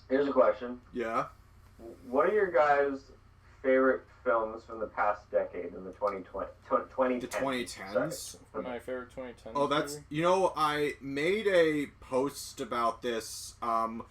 Here's a question. Yeah. What are your guys' favorite films from the past decade in the 2010s? The 2010s? My favorite 2010s. Oh, that's... You know, I made a post about this. I'm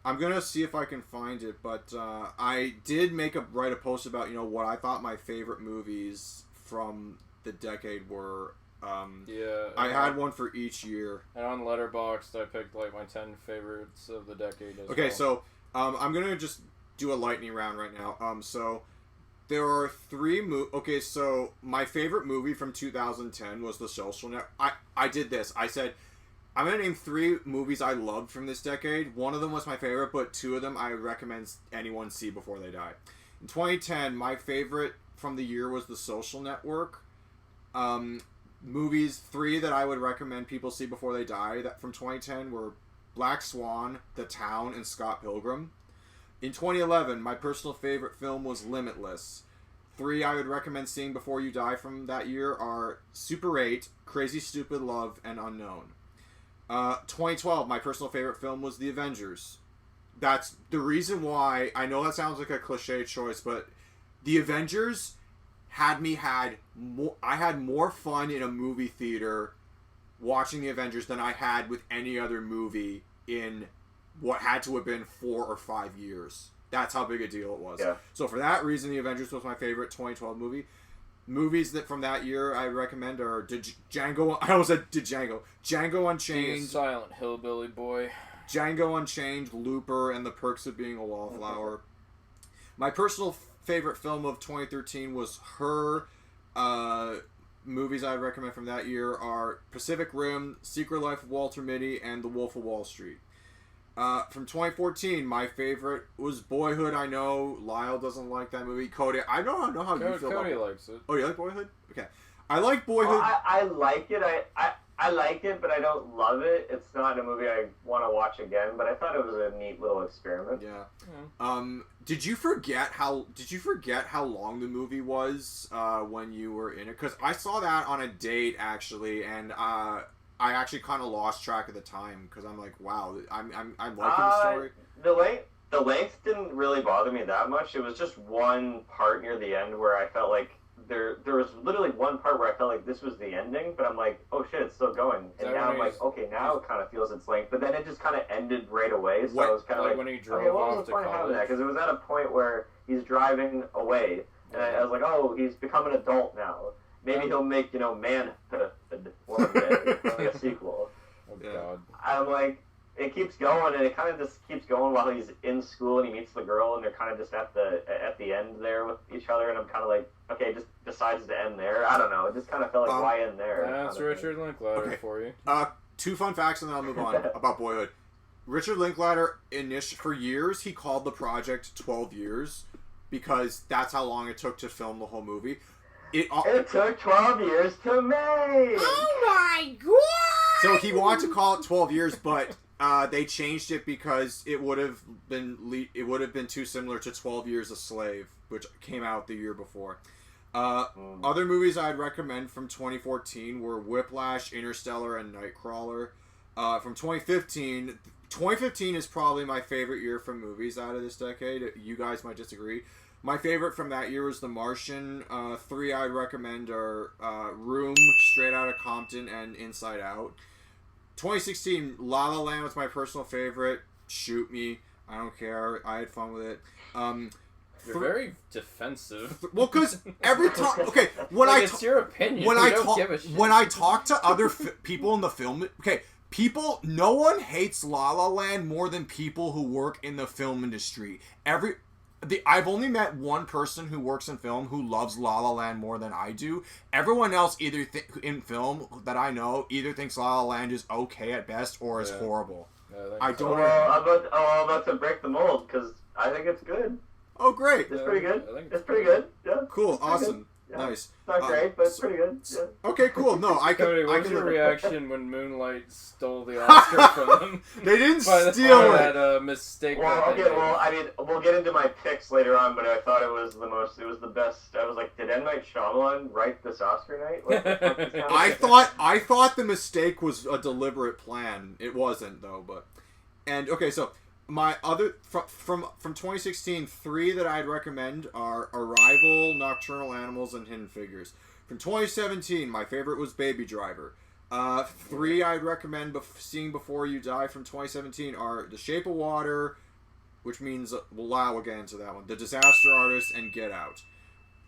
going to see if I can find it, but I did write a post about, what I thought my favorite movies from the decade were. I had one for each year. And on Letterboxd, I picked like my 10 favorites of the decade as Okay, well. so I'm going to just do a lightning round right now. So there are 3 Okay, so my favorite movie from 2010 was The Social Network. I did this. I said, I'm going to name 3 movies I loved from this decade. One of them was my favorite, but 2 of them I would recommend anyone see before they die. In 2010, my favorite from the year was The Social Network. Movies 3 that I would recommend people see before they die that from 2010 were Black Swan, The Town, and Scott Pilgrim. In 2011, my personal favorite film was Limitless. 3 I would recommend seeing before you die from that year are Super 8, Crazy Stupid Love, and Unknown. 2012, my personal favorite film was The Avengers. That's the reason why. I know that sounds like a cliche choice, but The Avengers I had more fun in a movie theater watching The Avengers than I had with any other movie in what had to have been 4 or 5 years. That's how big a deal it was. Yeah. So for that reason, The Avengers was my favorite 2012 movie. Movies that from that year I recommend are Django. I almost said Django. Django Unchained. Silent Hillbilly Boy. Django Unchained, Looper, and The Perks of Being a Wallflower. My personal favorite film of 2013 was Her. Movies I'd recommend from that year are Pacific Rim, Secret Life of Walter Mitty, and The Wolf of Wall Street. From 2014, my favorite was Boyhood. I know Lyle doesn't like that movie. Cody, I don't know how you feel about it. Cody likes it. Oh, you like Boyhood? Okay. I like Boyhood. I like it. I like it, but I don't love it. It's not a movie I want to watch again, but I thought it was a neat little experiment. Yeah. Did you forget how long the movie was when you were in it? Because I saw that on a date actually, and I actually kind of lost track of the time because I'm like, wow, I'm liking the story. The length didn't really bother me that much. It was just one part near the end where I felt like there was literally one part where I felt like this was the ending, but I'm like, oh shit, it's still going. And now I'm like, okay, now it kind of feels its length. But then it just kind of ended right away. So I was kind of like, when he drove okay, what off was the to point of having college? that? Because it was at a point where he's driving away, and I was like, oh, he's become an adult now. Maybe he'll make, Manhood one day, like a sequel. Oh, God. I'm like, it keeps going, and it kind of just keeps going while he's in school, and he meets the girl, and they're kind of just at the end there with each other, and I'm kind of like, okay, it just decides to end there. I don't know. It just kind of felt like, why end there? That's Richard Linklater for you. 2 fun facts, and then I'll move on about Boyhood. Richard Linklater, for years, he called the project 12 years because that's how long it took to film the whole movie. It took 12 years to make! Oh my god! So he wanted to call it 12 years, but they changed it because it would have been too similar to 12 Years a Slave, which came out the year before. Other movies I'd recommend from 2014 were Whiplash, Interstellar, and Nightcrawler. From 2015 is probably my favorite year for movies out of this decade. You guys might disagree. My favorite from that year was The Martian. 3 I'd recommend are Room, Straight Outta Compton, and Inside Out. 2016, La La Land was my personal favorite. Shoot me. I don't care. I had fun with it. You're very defensive. Well, because every time... Okay, it's your opinion. When When I talk to other people in the film... Okay, no one hates La La Land more than people who work in the film industry. I've only met one person who works in film who loves La La Land more than I do. Everyone else in film that I know either thinks La La Land is okay at best or is horrible. I don't know. I'm about to break the mold because I think it's good. Oh, great. It's pretty good. It's pretty good. Yeah. Cool. Awesome. Yeah. Nice. It's not great, but it's pretty good. Yeah. Okay, cool. No, I can... Cody, what was your reaction when Moonlight stole the Oscar from them? They didn't steal it. That mistake. We'll get into my picks later on, but I thought it was the best. I was like, did M. Night Shyamalan write this Oscar night? I thought the mistake was a deliberate plan. It wasn't, though, but... And, okay, so... My other from 2016, 3 that I'd recommend are Arrival, Nocturnal Animals, and Hidden Figures. From 2017, my favorite was Baby Driver. 3 I'd recommend seeing before you die from 2017 are The Shape of Water, which means we'll get into that one. The Disaster Artist and Get Out.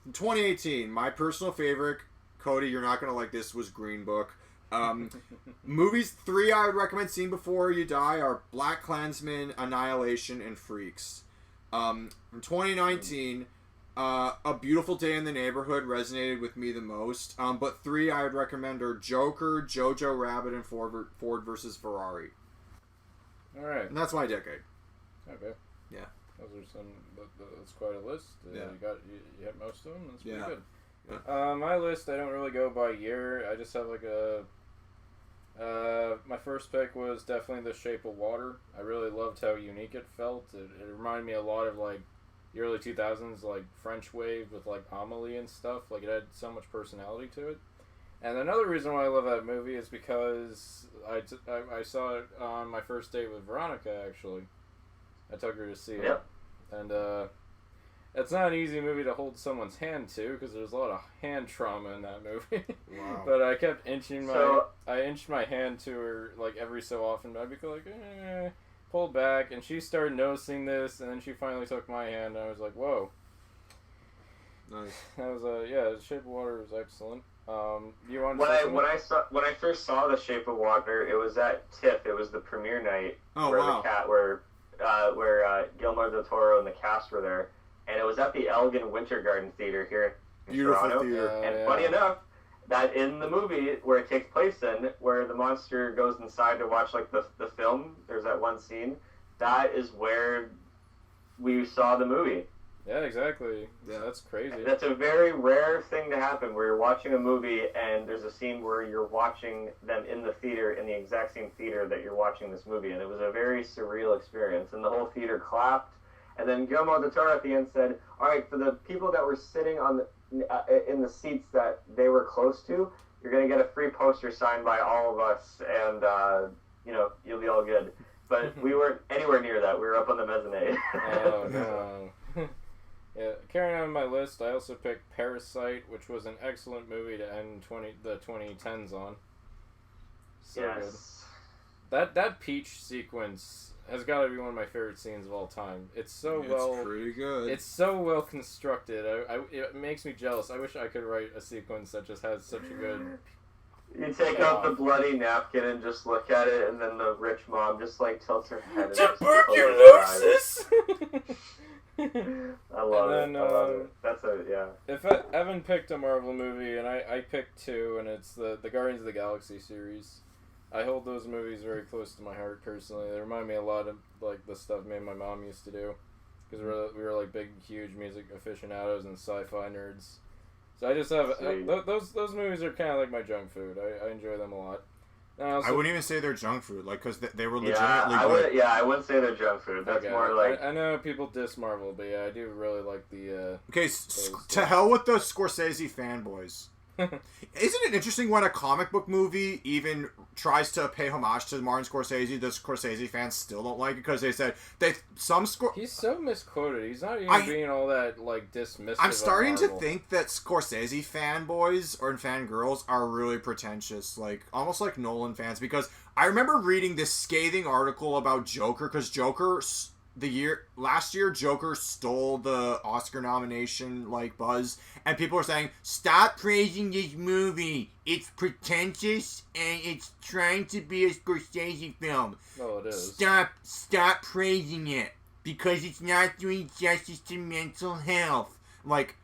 From 2018, my personal favorite, Cody, you're not gonna like this, was Green Book. Movies 3 I would recommend seeing before you die are Black Klansman, Annihilation, and Freaks. From 2019, A Beautiful Day in the Neighborhood resonated with me the most. But 3 I would recommend are Joker, Jojo Rabbit, and Ford versus Ferrari. All right. And that's my decade. Okay. Yeah. Those are some. That's quite a list. Yeah. You hit most of them. That's pretty good. Yeah. My list, I don't really go by year. I just have like a. My first pick was definitely The Shape of Water. I really loved how unique it felt. It reminded me a lot of like the early 2000s, like French wave with like Amelie and stuff. Like it had so much personality to it. And another reason why I love that movie is because I saw it on my first date with Veronica. Actually, I took her to see it, and it's not an easy movie to hold someone's hand to because there's a lot of hand trauma in that movie. Wow. But I kept inching I inched my hand to her like every so often. I'd be like, pull back, and she started noticing this, and then she finally took my hand, and I was like, whoa. Nice. That was The Shape of Water was excellent. You want when I first saw The Shape of Water, it was at TIFF. It was the premiere night where Guillermo del Toro and the cast were there, and it was at the Elgin Winter Garden Theater here in Toronto. Theater. And funny enough, that in the movie where it takes place in, where the monster goes inside to watch like the film, there's that one scene. That is where we saw the movie. Yeah, exactly. Yeah, that's crazy. That's a very rare thing to happen where you're watching a movie and there's a scene where you're watching them in the theater, in the exact same theater that you're watching this movie. And it was a very surreal experience. And the whole theater clapped. And then Guillermo del Toro at the end said, all right, for the people that were sitting on in the seats that they were close to, you're going to get a free poster signed by all of us. And, you'll be all good. But we weren't anywhere near that. We were up on the mezzanine. Oh, no. Yeah, carrying on my list, I also picked Parasite, which was an excellent movie to end the 2010s on. So good. That peach sequence has got to be one of my favorite scenes of all time. It's pretty good. It's so well constructed. It makes me jealous. I wish I could write a sequence that just has such a good. You take out the bloody napkin and just look at it, and then the rich mom just like tilts her head. Tuberculosis. I love it. That's If Evan picked a Marvel movie and I picked 2, and it's the Guardians of the Galaxy series. I hold those movies very close to my heart personally. They remind me a lot of like the stuff me and my mom used to do, because we were like big, huge music aficionados and sci-fi nerds. So I just have those movies are kind of like my junk food. I enjoy them a lot. I wouldn't even say they're junk food, like, because they were legitimately good. I wouldn't say they're junk food. That's more like... I know people diss Marvel, but yeah, I do really like the... Okay, to hell with the Scorsese fanboys. Isn't it interesting when a comic book movie even tries to pay homage to Martin Scorsese, the Scorsese fans still don't like it because they said he's so misquoted. He's not even being all that like dismissive. I'm starting to think that Scorsese fanboys or fangirls are really pretentious, like almost like Nolan fans, because I remember reading this scathing article about Joker because last year Joker stole the Oscar nomination like buzz, and people are saying stop praising this movie, it's pretentious and it's trying to be a Scorsese film. Oh, it is. Stop praising it because it's not doing justice to mental health. Like,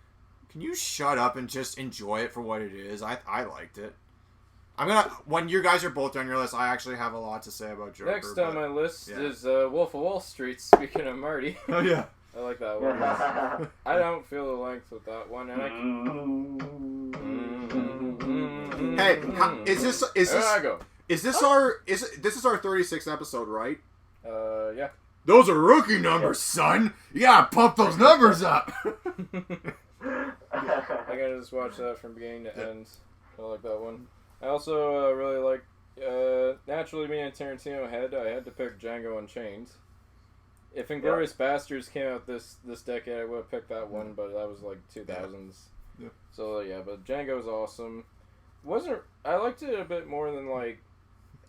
can you shut up and just enjoy it for what it is? I liked it. When you guys are both on your list, I actually have a lot to say about Joker. Next on my list is Wolf of Wall Street, speaking of Marty. Oh, yeah. I like that one. I don't feel the length with that one. And Hey, is this our 36th episode, right? Yeah. Those are rookie numbers, son. You gotta pump those numbers up. I gotta just watch that from beginning to end. I like that one. I also really like, naturally being a Tarantino head, I had to pick Django Unchained. If Inglourious Bastards came out this decade, I would have picked that one, but that was like 2000s. Yeah. So yeah, but Django's awesome. I liked it a bit more than like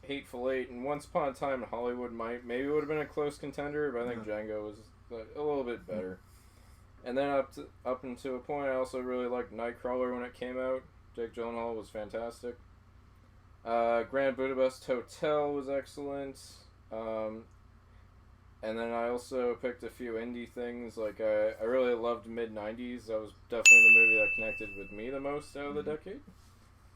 Hateful Eight and Once Upon a Time in Hollywood maybe would have been a close contender, but I think Django was a little bit better. And then up until a point, I also really liked Nightcrawler when it came out. Jake Gyllenhaal was fantastic. Grand Budapest Hotel was excellent. And then I also picked a few indie things. Like I really loved mid-90s. That was definitely the movie that connected with me the most out of the decade.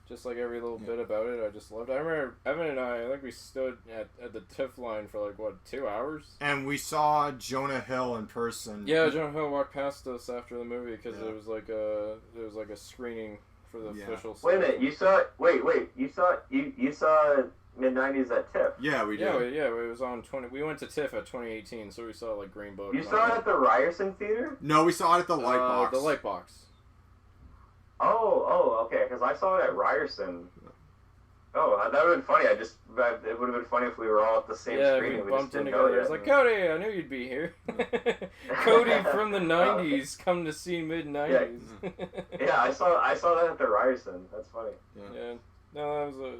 Just like every little bit about it, I just loved it. I remember Evan and I think we stood at the TIFF line for like, 2 hours? And we saw Jonah Hill in person. Yeah, Jonah Hill walked past us after the movie because it was like a screening for the official. Wait a minute, you saw you saw mid-90s at TIFF? Yeah, we did. Yeah, it was on 20. We went to TIFF at 2018, so we saw like Green Book. You saw it at the Ryerson Theater? No, we saw it at the Lightbox. The Lightbox. Oh, okay. Because I saw it at Ryerson. Oh, that would have been funny. It would have been funny if we were all at the same screening. We bumped into together. I was like, Cody, I knew you'd be here. Cody from the '90s, come to see mid-'90s. Yeah, I saw that at the Ryerson. That's funny. Yeah. No, that was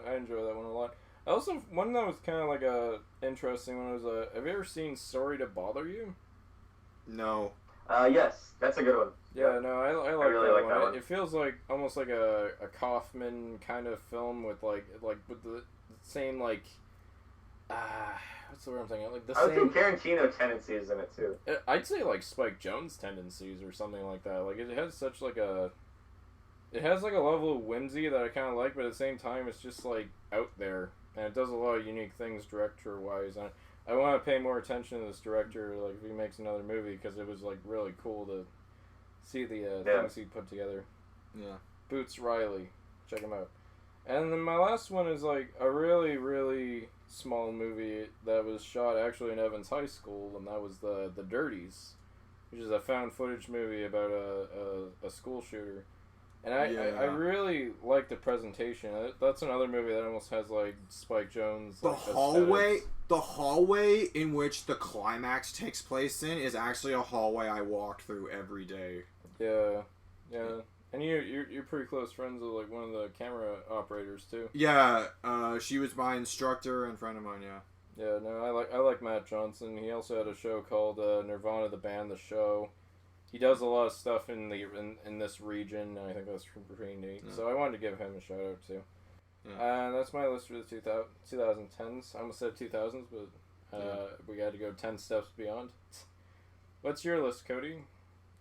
I enjoy that one a lot. I also one that was kind of like a interesting one was have you ever seen Sorry to Bother You? No. Yes, that's a good one. Yeah, no, I like really that like one. that one. It feels like almost like a Kaufman kind of film with like with the same like what's the word I'm thinking? Like the I would same think Tarantino tendencies in it too. I'd say like Spike Jonze tendencies or something like that. Like it has such like a level of whimsy that I kind of like, but at the same time it's just like out there and it does a lot of unique things director wise. I want to pay more attention to this director, like if he makes another movie, because it was like really cool to see the things he put together. Yeah. Boots Riley, check him out. And then my last one is like a really, really small movie that was shot actually in Evans High School, and that was the Dirties, which is a found footage movie about a school shooter. And I really like the presentation. That's another movie that almost has like Spike Jonze. The hallway in which the climax takes place in is actually a hallway I walk through every day. Yeah. And you're pretty close friends with like one of the camera operators too. Yeah, she was my instructor and friend of mine. Yeah. Yeah, no, I like Matt Johnson. He also had a show called Nirvana the Band, the show. He does a lot of stuff in this region, and I think that's pretty neat. Yeah. So I wanted to give him a shout out too. Yeah. And that's my list for the 2010s. I almost said 2000s, but we got to go 10 steps beyond. What's your list, Cody?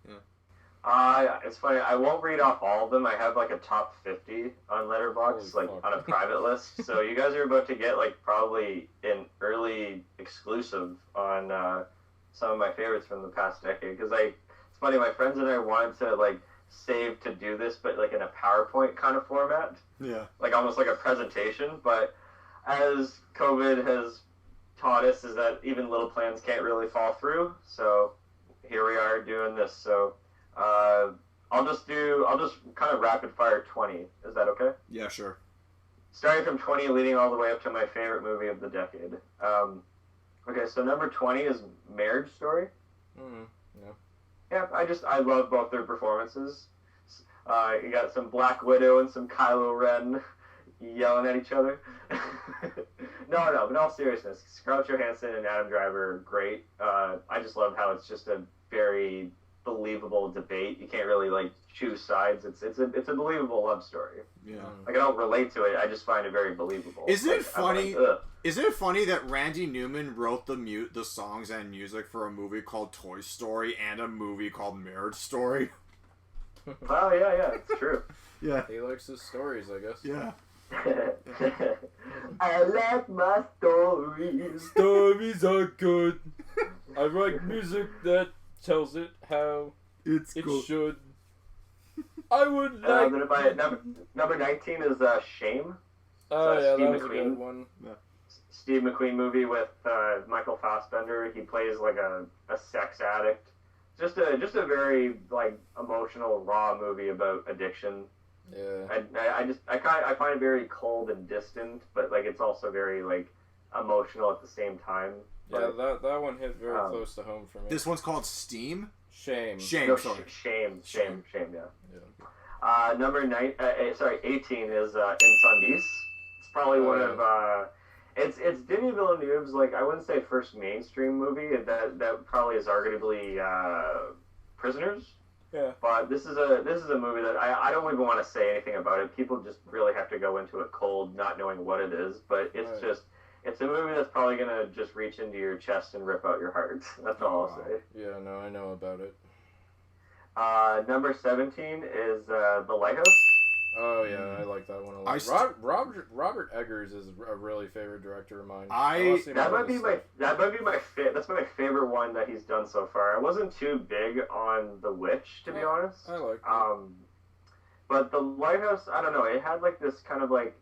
Yeah. It's funny. I won't read off all of them. I have like a top 50 on Letterboxd, on a private list. So you guys are about to get like probably an early exclusive on some of my favorites from the past decade. Because it's funny. My friends and I wanted to like save to do this, but like in a PowerPoint kind of format. Yeah. Like almost like a presentation. But as COVID has taught us, is that even little plans can't really fall through. So here we are doing this. So. I'll just kind of rapid fire 20. Is that okay? Yeah, sure. Starting from 20, leading all the way up to my favorite movie of the decade. Okay, so number 20 is Marriage Story. Yeah, I love both their performances. You got some Black Widow and some Kylo Ren yelling at each other. No, but in all seriousness, Scarlett Johansson and Adam Driver are great. I just love how it's just a very believable debate. You can't really like choose sides. It's a believable love story. Yeah. Like I don't relate to it. I just find it very believable. Isn't it funny that Randy Newman wrote the songs and music for a movie called Toy Story and a movie called Marriage Story? Oh yeah, it's true. Yeah. He likes his stories, I guess. Yeah. I like my stories. Stories are good. I write music that tells it how it should. I would like. Number 19 is Shame. Oh yeah, Steve that was McQueen. a good one. Yeah. Steve McQueen movie with Michael Fassbender. He plays like a sex addict. Just a very like emotional, raw movie about addiction. Yeah. I find it very cold and distant, but like it's also very like emotional at the same time. Yeah, But, that one hit very close to home for me. This one's called Steam? Shame. Shame, sorry. Shame, yeah. Yeah. Number 18 is Insandis. It's probably one of it's Denis Villeneuve's, like, I wouldn't say first mainstream movie. That probably is arguably Prisoners. Yeah. But this is a movie that I don't even want to say anything about it. People just really have to go into it cold, not knowing what it is. But it's just, it's a movie that's probably gonna just reach into your chest and rip out your heart. That's all I'll say. Yeah, no, I know about it. Number 17 is The Lighthouse. Oh yeah, I like that one a lot. Robert Eggers is a really favorite director of mine. That might be my that's my favorite one that he's done so far. I wasn't too big on The Witch, to be honest. I like that. But The Lighthouse, I don't know. It had like this kind of like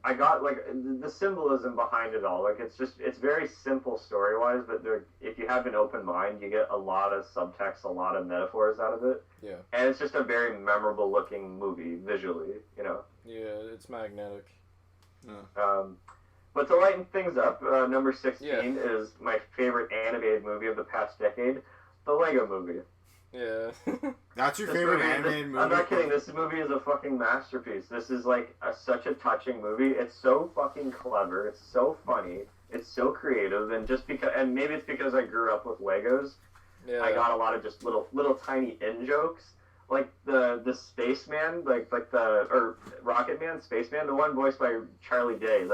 I got like the symbolism behind it all. Like it's very simple story wise, but if you have an open mind, you get a lot of subtext, a lot of metaphors out of it. Yeah. And it's just a very memorable looking movie visually, you know. Yeah, it's magnetic. But to lighten things up, number 16 is my favorite animated movie of the past decade, the Lego Movie. Yeah. That's your favorite animated movie? I'm not kidding. This movie is a fucking masterpiece. This is like such a touching movie. It's so fucking clever. It's so funny. It's so creative. And and maybe it's because I grew up with Legos. Yeah. I got a lot of just little tiny in jokes. Like the spaceman, or Rocket Man, Spaceman, the one voiced by Charlie Day.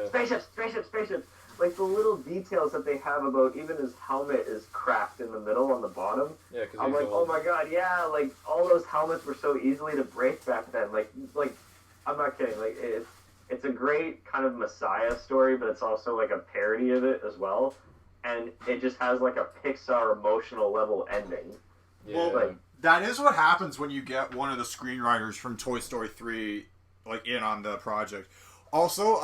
Spaceships. Like the little details that they have about even his helmet is cracked in the middle on the bottom. Yeah, because I'm like, oh my god, yeah, like all those helmets were so easily to break back then. Like I'm not kidding. Like it's a great kind of Messiah story, but it's also like a parody of it as well. And it just has like a Pixar emotional level ending. Yeah. Well, that is what happens when you get one of the screenwriters from Toy Story 3 like in on the project. Also,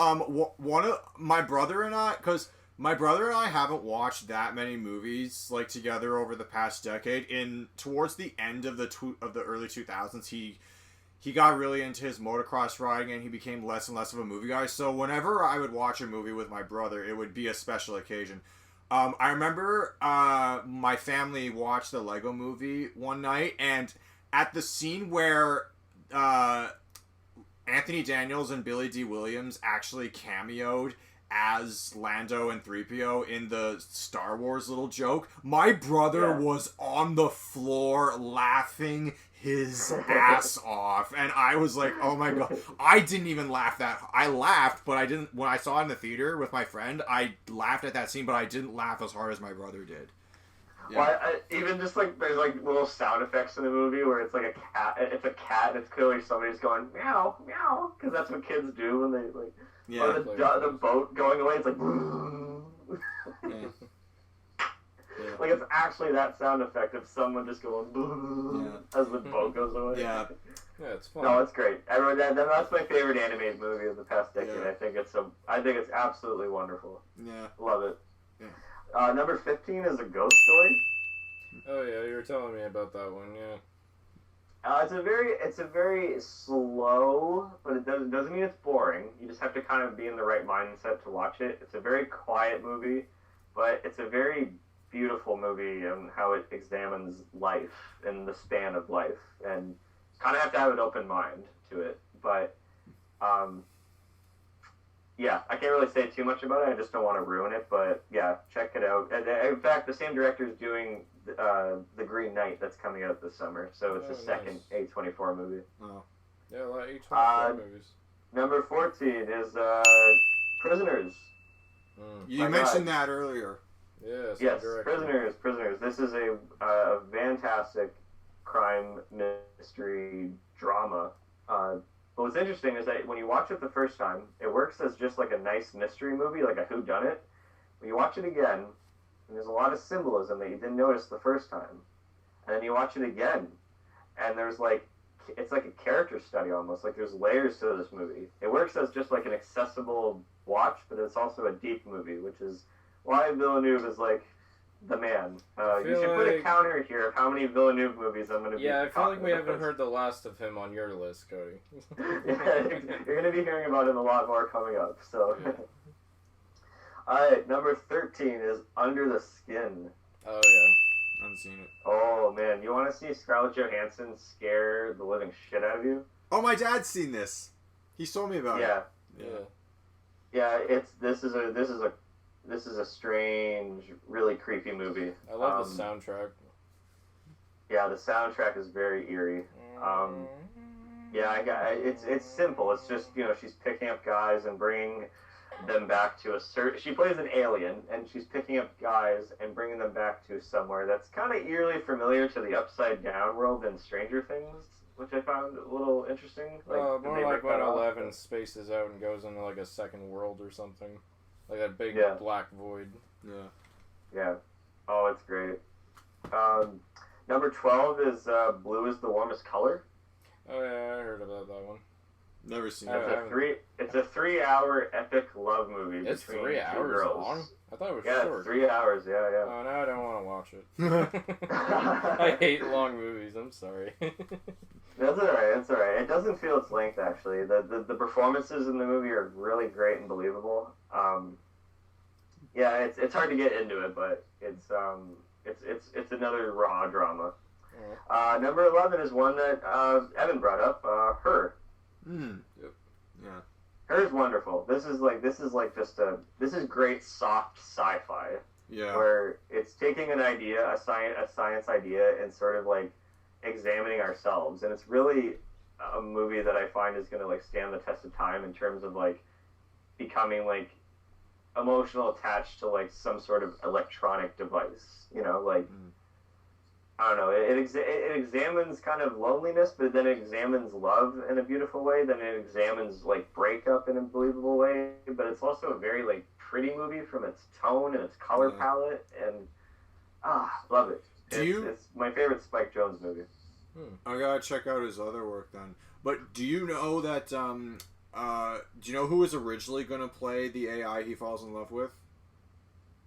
one of my brother and I, because my brother and I haven't watched that many movies like together over the past decade. Towards the end of the early 2000s, he got really into his motocross riding and he became less and less of a movie guy. So whenever I would watch a movie with my brother, it would be a special occasion. I remember my family watched the Lego Movie one night, and at the scene where Anthony Daniels and Billy D. Williams actually cameoed as Lando and 3PO in the Star Wars little joke, my brother was on the floor laughing his ass off, and I was like, oh my god. I didn't even laugh I laughed, but I didn't, when I saw it in the theater with my friend, I laughed at that scene, but I didn't laugh as hard as my brother did. Yeah. Well, even just like there's like little sound effects in the movie where it's like a cat. It's a cat, and it's clearly somebody's going meow meow because that's what kids do when they like. Yeah. Or the boat going away. It's like. Yeah. Like it's actually that sound effect of someone just going as the boat goes away. Yeah. Yeah, it's fun. No, it's great. That's my favorite animated movie of the past decade. Yeah. I think it's absolutely wonderful. Yeah. Love it. Yeah. Number 15 is A Ghost Story. Oh yeah, you were telling me about that one. Yeah. It's a very slow, but it doesn't mean it's boring. You just have to kind of be in the right mindset to watch it. It's a very quiet movie, but it's a very beautiful movie and how it examines life and the span of life, and kind of have to have an open mind to it. But yeah, I can't really say too much about it. I just don't want to ruin it. But yeah, check it out. And in fact, the same director is doing The Green Knight that's coming out this summer, so it's the second A24 movie. Oh. Yeah, like A24 movies. Number 14 is Prisoners. You mentioned that earlier. Yeah, yes, Prisoners. This is a fantastic crime mystery drama. But what's interesting is that when you watch it the first time, it works as just like a nice mystery movie, like a whodunit. When you watch it again, and there's a lot of symbolism that you didn't notice the first time, and then you watch it again, and there's like, it's like a character study almost. Like there's layers to this movie. It works as just like an accessible watch, but it's also a deep movie, which is why Villeneuve is like the man. You should put a counter here of how many Villeneuve movies I'm going to be I feel like we haven't about. heard the last of him on your list, Cody. Yeah, you're going to be hearing about him a lot more coming up. So, Alright, number 13 is Under the Skin. Oh yeah. I haven't seen it. Oh man, you want to see Scarlett Johansson scare the living shit out of you? Oh, my dad's seen this. He told me about Yeah. it. Yeah, this is a strange, really creepy movie. I love the soundtrack. Yeah, the soundtrack is very eerie. It's simple. It's just, she's picking up guys and bringing them back to she plays an alien, and she's picking up guys and bringing them back to somewhere that's kind of eerily familiar to the Upside Down world in Stranger Things, which I found a little interesting. More like when 11 spaces out and goes into like a second world or something. Like that big black void. Yeah. Yeah. Oh, it's great. Number 12 is Blue is the Warmest Color. Oh yeah, I heard about that one. Never seen it. It's a 3-hour epic love movie. It's between 3 two hours girls. Long? I thought it was short. short. 3 hours, yeah. Oh, now I don't want to watch it. I hate long movies, I'm sorry. That's alright. It doesn't feel its length, actually. The performances in the movie are really great and believable. It's hard to get into it, but it's another raw drama. Number 11 is one that Evan brought up. Her. Yep. Yeah. Her is wonderful. This is great soft sci-fi. Yeah. Where it's taking an idea, a science idea, and sort of like examining ourselves, and it's really a movie that I find is going to like stand the test of time in terms of like becoming like emotional attached to like some sort of electronic device. I don't know. It examines kind of loneliness, but then it examines love in a beautiful way. Then it examines like breakup in a believable way. But it's also a very like pretty movie from its tone and its color palette, and love it. It's my favorite Spike Jonze movie. I gotta check out his other work then. But do you know that? Do you know who was originally gonna play the AI he falls in love with?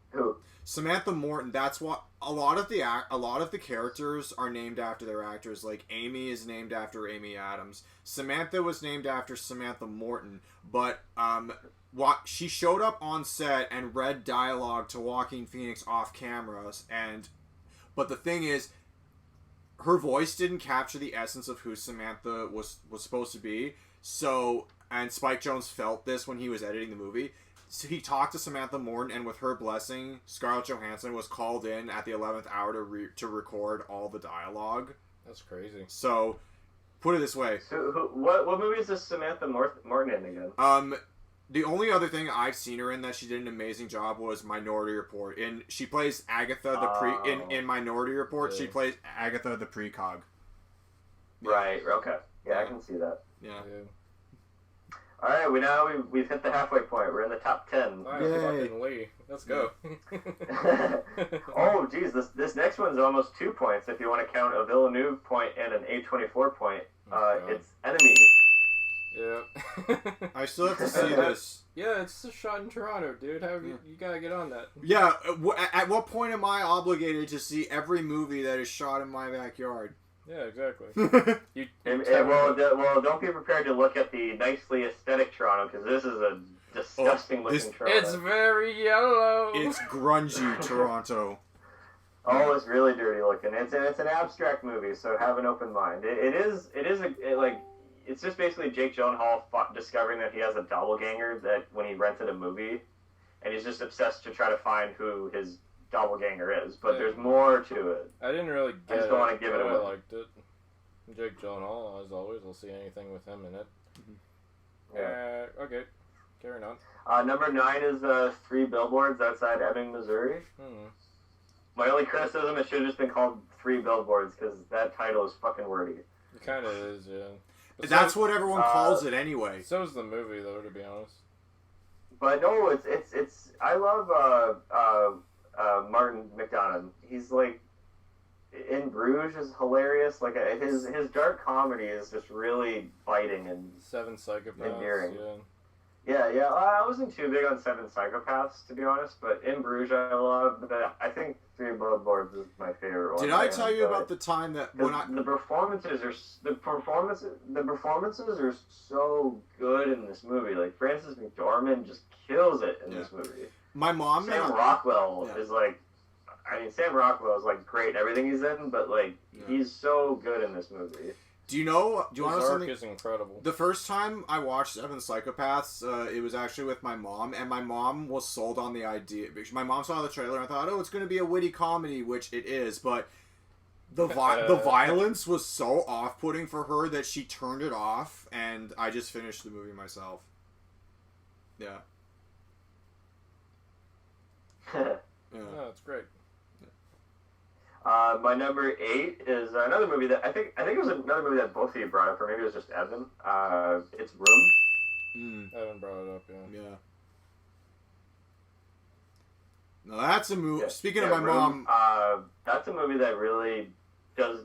Who? Samantha Morton. That's what a lot of the characters are named after their actors. Like Amy is named after Amy Adams. Samantha was named after Samantha Morton. But she showed up on set and read dialogue to Joaquin Phoenix off cameras. But the thing is, her voice didn't capture the essence of who Samantha was supposed to be. So, and Spike Jonze felt this when he was editing the movie. So he talked to Samantha Morton, and with her blessing, Scarlett Johansson was called in at the 11th hour to record all the dialogue. That's crazy. So, put it this way. So, what movie is this Samantha Morton in again? The only other thing I've seen her in that she did an amazing job was Minority Report. She plays Agatha in Minority Report. Yeah. She plays Agatha the precog. Right. Okay. Yeah, I can see that. Yeah. All right, we've hit the halfway point. We're in the top 10. Fucking Lee. Let's go. Oh, geez, this next one's almost 2 points if you want to count a Villeneuve point and an A24 point. It's Enemy. Yeah. I still have to see this. Yeah, it's a shot in Toronto, dude. You gotta get on that. Yeah. At what point am I obligated to see every movie that is shot in my backyard? Yeah, exactly. Well, don't be prepared to look at the nicely aesthetic Toronto, because this is a disgusting looking Toronto. It's very yellow. It's grungy Toronto. Oh, it's really dirty looking. It's an abstract movie, so have an open mind. It's just basically Jake Gyllenhaal discovering that he has a doppelganger that when he rented a movie, and he's just obsessed to try to find who his doppelganger is, but there's more to it. I didn't really get it. I just don't want to give it away. I liked it. Jake Gyllenhaal, as always, I'll see anything with him in it. Mm-hmm. Okay, carrying on. Number 9 is 3 Billboards Outside Ebbing, Missouri. My only criticism, it should have just been called 3 Billboards, because that title is fucking wordy. It kind of is, yeah. But that's what everyone calls it anyway. So's the movie, though, to be honest. But no, it's I love Martin McDonagh. He's like in Bruges is hilarious. Like his dark comedy is just really biting and 7 Psychopaths. endearing. Yeah. I wasn't too big on 7 Psychopaths, to be honest, but In Bruges I love. But I think 3 Billboards is my favorite one. Did I tell you about the time that the performances are so good in this movie? Like Frances McDormand just kills it in this movie. My mom. Sam Rockwell is like, I mean, Sam Rockwell is like great in everything he's in, but like he's so good in this movie. Do you want to know something? His arc is incredible. The first time I watched Seven Psychopaths, it was actually with my mom, and my mom was sold on the idea. My mom saw the trailer and thought, oh, it's going to be a witty comedy, which it is, but the violence was so off-putting for her that she turned it off, and I just finished the movie myself. Yeah. Yeah, that's great. My number 8 is another movie that I think it was another movie that both of you brought up, or maybe it was just Evan. It's Room. Evan brought it up, yeah. Yeah. No, that's a movie. Yeah, Speaking of my Room, mom, that's a movie that really does.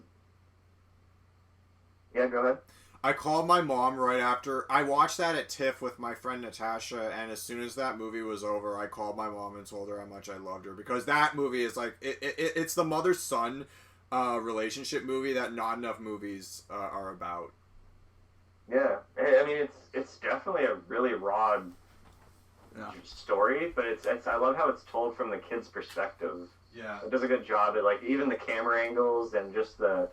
Yeah, go ahead. I called my mom right after I watched that at TIFF with my friend Natasha, and as soon as that movie was over, I called my mom and told her how much I loved her, because that movie is like it's the mother-son relationship movie that not enough movies are about. Yeah, I mean it's definitely a really raw story, but it's I love how it's told from the kid's perspective. Yeah, it does a good job at like even the camera angles and just the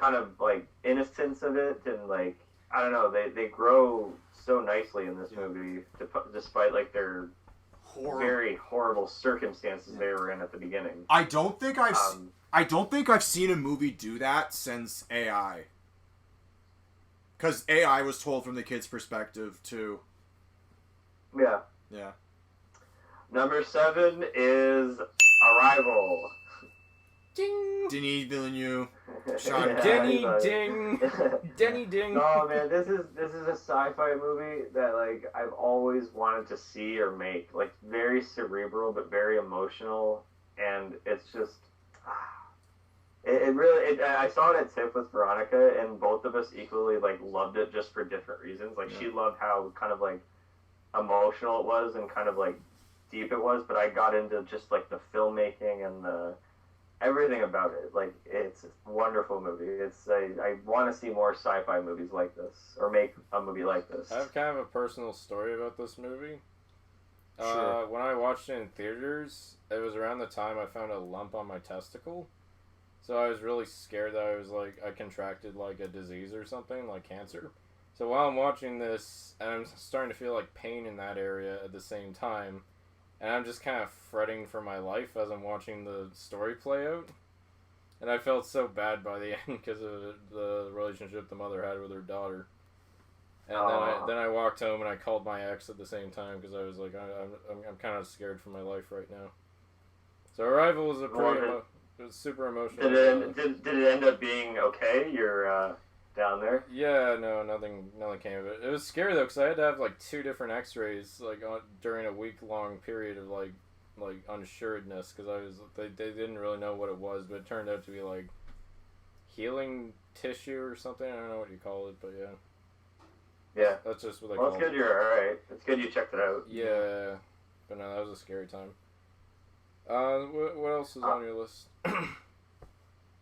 kind of like innocence of it, and like I don't know, they grow so nicely in this movie, despite like their very horrible circumstances they were in at the beginning. I don't think I've seen a movie do that since AI, because AI was told from the kid's perspective too. Yeah. Yeah. Number 7 is Arrival. Ding! Denis Villeneuve. Yeah, Denny ding! Denny ding! No man, this is a sci-fi movie that like I've always wanted to see or make. Like very cerebral but very emotional, and it's just it really. I saw it at TIFF with Veronica, and both of us equally like loved it just for different reasons. Like she loved how kind of like emotional it was and kind of like deep it was, but I got into just like the filmmaking and the everything about it. Like it's a wonderful movie. I want to see more sci-fi movies like this, or make a movie like this. I have kind of a personal story about this movie. Sure. When I watched it in theaters, it was around the time I found a lump on my testicle. So I was really scared that I contracted like a disease or something, like cancer. So while I'm watching this, and I'm starting to feel like pain in that area at the same time, and I'm just kind of fretting for my life as I'm watching the story play out. And I felt so bad by the end because of the relationship the mother had with her daughter. And then I walked home and I called my ex at the same time because I was like, I'm kind of scared for my life right now. So Arrival was it was super emotional. Did it end up being okay? You're down there? Yeah, no, nothing came of it. It was scary though because I had to have like 2 different X-rays like during a week-long period of like unsuredness because they didn't really know what it was, but it turned out to be like healing tissue or something. I don't know what you call it, but yeah. Yeah. That's just what they call it. Well, it's good you're alright. It's good you checked it out. Yeah. But no, that was a scary time. What else is on your list?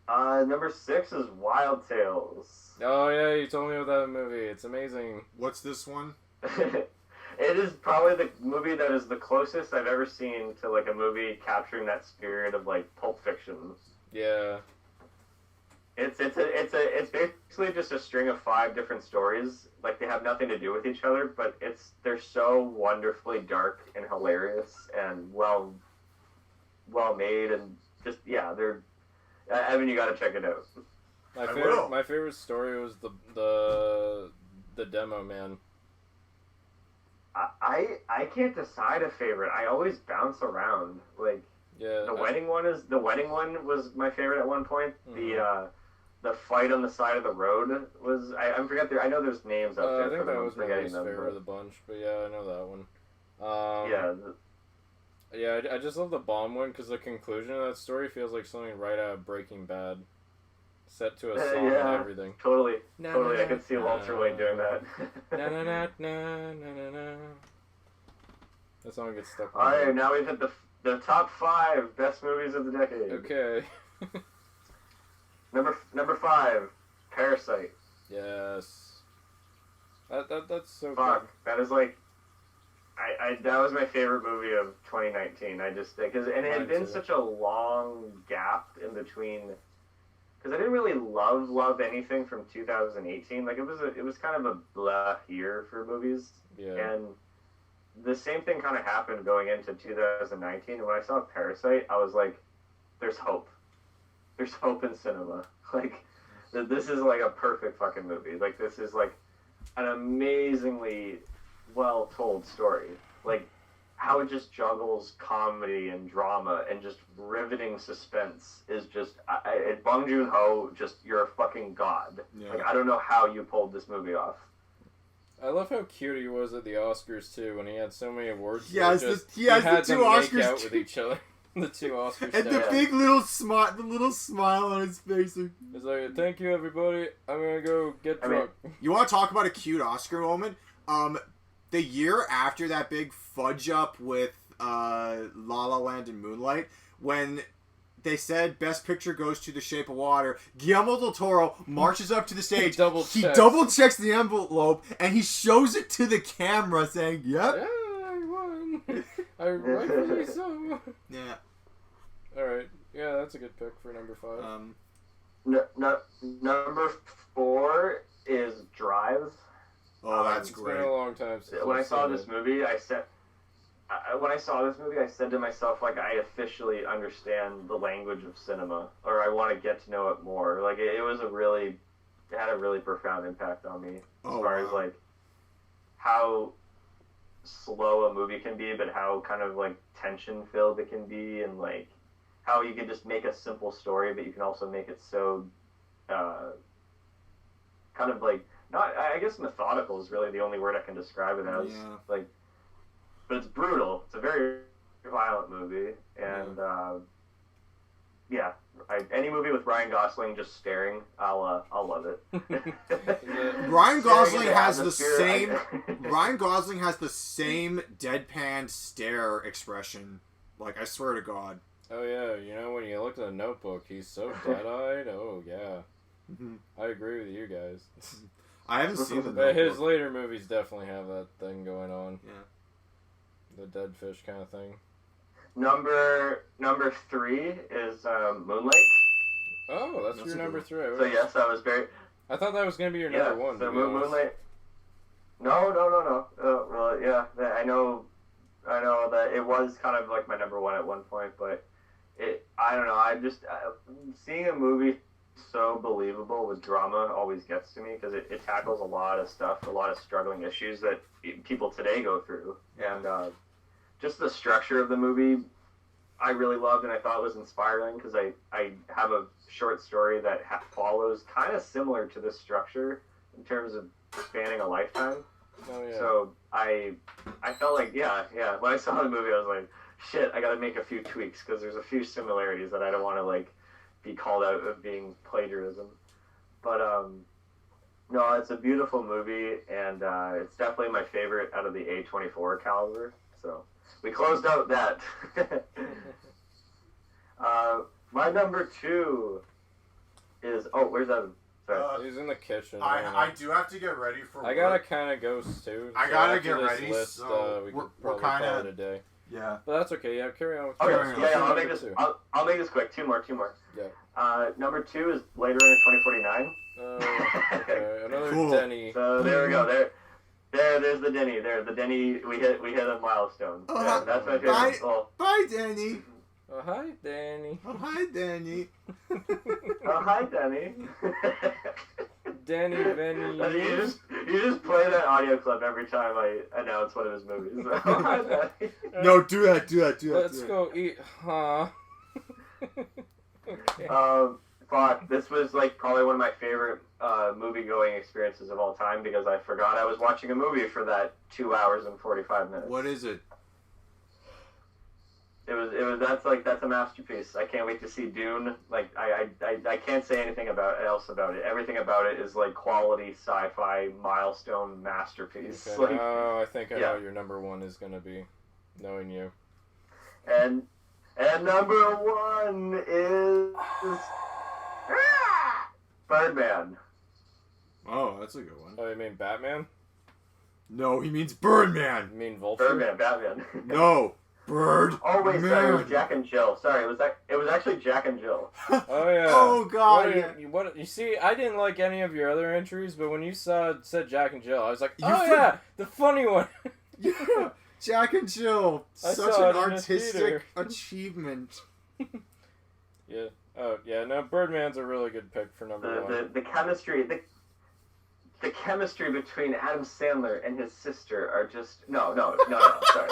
Number 6 is Wild Tales. Oh yeah, you told me about that movie. It's amazing. What's this one? It is probably the movie that is the closest I've ever seen to like a movie capturing that spirit of like Pulp Fiction. Yeah. It's basically just a string of 5 different stories. Like they have nothing to do with each other, but they're so wonderfully dark and hilarious and well made, and just they're. Evan, you gotta check it out. My favorite story was the demo man. I can't decide a favorite. I always bounce around. Like the wedding one was my favorite at one point. Mm-hmm. The fight on the side of the road was I forget I know there's names out there. I think that was my least favorite of the bunch, but yeah, I know that one. Yeah, I just love the bomb one because the conclusion of that story feels like something right out of Breaking Bad, set to a song and everything. Totally. I could see Walter White doing that. Na na na na na na. That song gets stuck. All right, now we've hit the top 5 best movies of the decade. Okay. Number 5, Parasite. Yes. That's so Fuck. good. That is like that was my favorite movie of 2019. I just because it had been such a long gap in between. Because I didn't really love anything from 2018. Like it was kind of a blah year for movies. Yeah. And the same thing kind of happened going into 2019. And when I saw Parasite, I was like, "There's hope. There's hope in cinema. Like this is like a perfect fucking movie. Like this is like an amazingly well told story. Like how it just juggles comedy and drama and just riveting suspense is just Bong Joon-ho, just you're a fucking god. Yeah. Like I don't know how you pulled this movie off. I love how cute he was at the Oscars too when he had so many awards. He has the two Oscars make out with each other. The two Oscars. And the big little smile on his face. It's like, thank you everybody. I'm gonna go get drunk. You want to talk about a cute Oscar moment? The year after that big fudge up with La La Land and Moonlight, when they said Best Picture goes to The Shape of Water, Guillermo del Toro marches up to the stage. He double checks the envelope and he shows it to the camera, saying, "Yep, yeah, I won. I rightfully so." Yeah. All right. Yeah, that's a good pick for number 5. Number 4 is Drive. Oh, that's It's great. been a long time since When I saw this movie, I said to myself, like, I officially understand the language of cinema, or I want to get to know it more. Like, it had a really profound impact on me as far as, like, how slow a movie can be, but how kind of, like, tension-filled it can be, and, like, how you can just make a simple story, but you can also make it so, kind of, like, I guess methodical is really the only word I can describe it as. Yeah. Like, but it's brutal. It's a very violent movie, and any movie with Ryan Gosling just staring, I'll love it. Ryan Gosling has the same. Ryan Gosling has the same deadpan stare expression. Like, I swear to God. Oh yeah, you know when you look at the Notebook, he's so dead-eyed. Oh yeah, I agree with you guys. I haven't seen the But his Notebook. later movies definitely have that thing going on. Yeah. The dead fish kind of thing. Number 3 is Moonlight. Oh, that's your number 3. So yes, I was very. I thought that was gonna be your number 1. So Moonlight. No. Well, yeah, I know that it was kind of like my number 1 at one point, but I don't know. I just seeing a movie so believable with drama always gets to me because it tackles a lot of stuff, a lot of struggling issues that people today go through, and just the structure of the movie I really loved, and I thought it was inspiring because I have a short story that follows kind of similar to this structure in terms of spanning a lifetime. Oh, yeah. So I felt like yeah when I saw the movie I was like, shit, I gotta make a few tweaks because there's a few similarities that I don't want to like be called out of being plagiarism. But no, it's a beautiful movie, and it's definitely my favorite out of the A24 caliber. So we closed out that. My number 2 is where's Evan? Sorry. He's in the kitchen. I do have to get ready for work. I gotta kind of go too. I gotta after get this ready, List, so we we're could probably kinda- call it a day. Yeah. But that's okay. Yeah, carry on with Okay, yours. yeah, I'll Number make this. 2. I'll make this quick. Two more. Yeah. Number 2 is Blade Runner 2049. Okay. Another Cool. Denny. So there we go. There's the Denny. There, the Denny. We hit a milestone. Oh, That's my favorite. Bye. Well, Bye, Danny. Oh, hi, Danny. Oh, hi, Danny. hi, Denny. Danny Venny. You just play that audio clip every time I announce one of his movies. Hi, Denny. No, do that. Let's go eat, huh? Okay. Fuck, this was like probably one of my favorite movie-going experiences of all time because I forgot I was watching a movie for that 2 hours and 45 minutes. What is it? That's a masterpiece. I can't wait to see Dune. Like I can't say anything else about it. Everything about it is like quality sci-fi milestone masterpiece. Okay, Like, now I think I know what your number 1 is gonna be, knowing you. and number 1 is Birdman. Oh, that's a good one. Oh, you mean Batman? No, he means Birdman. You mean Vulture? Birdman, Batman. No, Bird. Oh wait, sorry, it was Man. Jack and Jill. Sorry, it was actually Jack and Jill. Oh yeah. Oh God. What you see? I didn't like any of your other entries, but when you said Jack and Jill, I was like, You yeah, the funny one. Yeah, Jack and Jill. I Such saw an it in the theater. artistic achievement. Yeah. Oh yeah. No, Birdman's a really good pick for number one. The chemistry between Adam Sandler and his sister are just no. Sorry.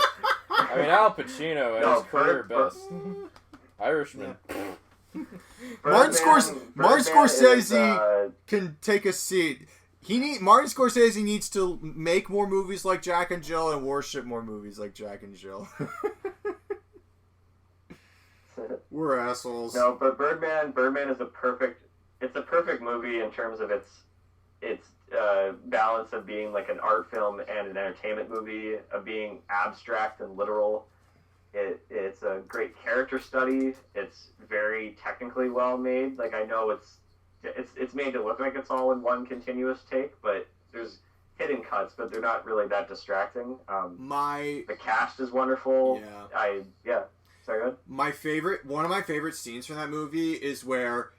I mean, Al Pacino at his career best. Irishman. Martin Scorsese is, can take a seat. Martin Scorsese needs to make more movies like Jack and Jill and worship more movies like Jack and Jill. We're assholes. No, but Birdman is a perfect movie in terms of its balance of being like an art film and an entertainment movie, of being abstract and literal. It's a great character study. It's very technically well made. Like, I know it's made to look like it's all in one continuous take, but there's hidden cuts, but they're not really that distracting. The cast is wonderful. Yeah. Sorry, go ahead. One of my favorite scenes from that movie is where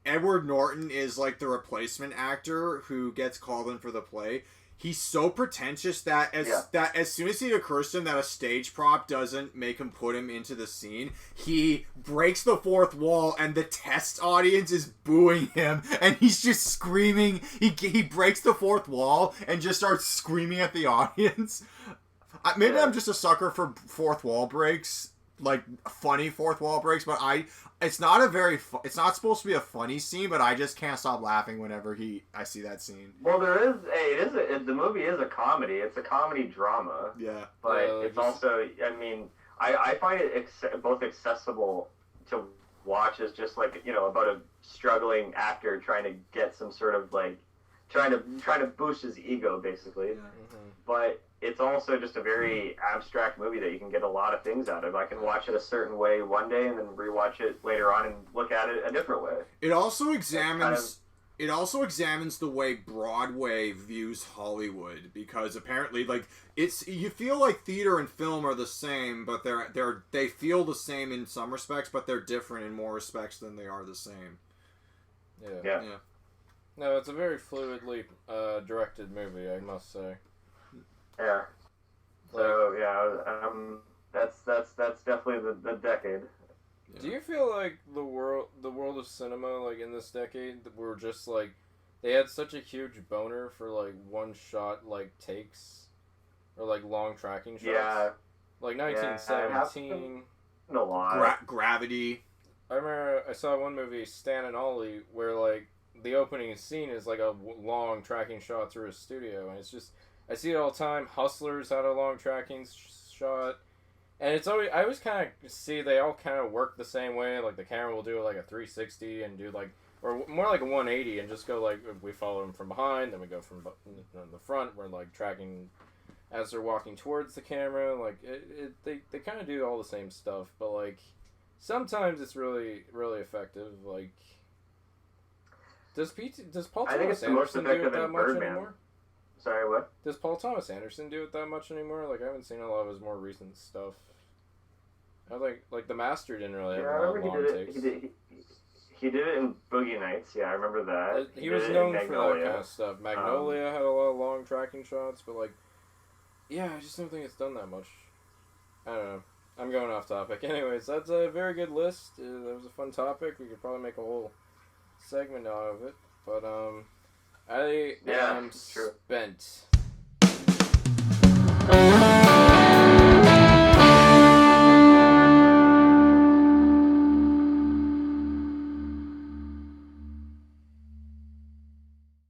Edward Norton is like the replacement actor who gets called in for the play. He's so pretentious that as soon as it occurs to him that a stage prop doesn't make him put him into the scene, he breaks the fourth wall and the test audience is booing him and he's just screaming. He breaks the fourth wall and just starts screaming at the audience. Maybe I'm just a sucker for fourth wall breaks. Like funny fourth wall breaks, but it's not supposed to be a funny scene, but I just can't stop laughing whenever I see that scene. Well, the movie is a comedy. It's a comedy drama. Yeah. But it's also, I mean, I find it both accessible to watch as just like, about a struggling actor trying to get some sort of like, trying to boost his ego basically. Yeah. Mm-hmm. But it's also just a very abstract movie that you can get a lot of things out of. I can watch it a certain way one day and then rewatch it later on and look at it a different way. It also examines the way Broadway views Hollywood, because apparently you feel like theater and film are the same, but they feel the same in some respects, but they're different in more respects than they are the same. Yeah. No, it's a very fluidly directed movie, I must say. Yeah. So that's definitely the decade. Do you feel like the world of cinema, like in this decade, were just like they had such a huge boner for like one shot like takes or like long tracking shots? Yeah. Like 1917. A lot. Gravity. I remember I saw one movie, Stan and Ollie, where like the opening scene is like a long tracking shot through a studio, and it's just. I see it all the time. Hustlers had a long tracking shot. And it's always, I always kind of see they all kind of work the same way. Like the camera will do like a 360 and do like, or more like a 180 and just go like, we follow them from behind, then we go from the front. We're like tracking as they're walking towards the camera. Like they kind of do all the same stuff, but like sometimes it's really, really effective. Like, does Paul Thomas Anderson do it that much anymore? Sorry, what? Does Paul Thomas Anderson do it that much anymore? Like, I haven't seen a lot of his more recent stuff. I like The Master didn't really have a lot of long takes. He did it in Boogie Nights. Yeah, I remember that. He was known for that kind of stuff. Magnolia had a lot of long tracking shots, but like, yeah, I just don't think it's done that much. I don't know. I'm going off topic. Anyways, that's a very good list. That was a fun topic. We could probably make a whole segment out of it, but I am spent.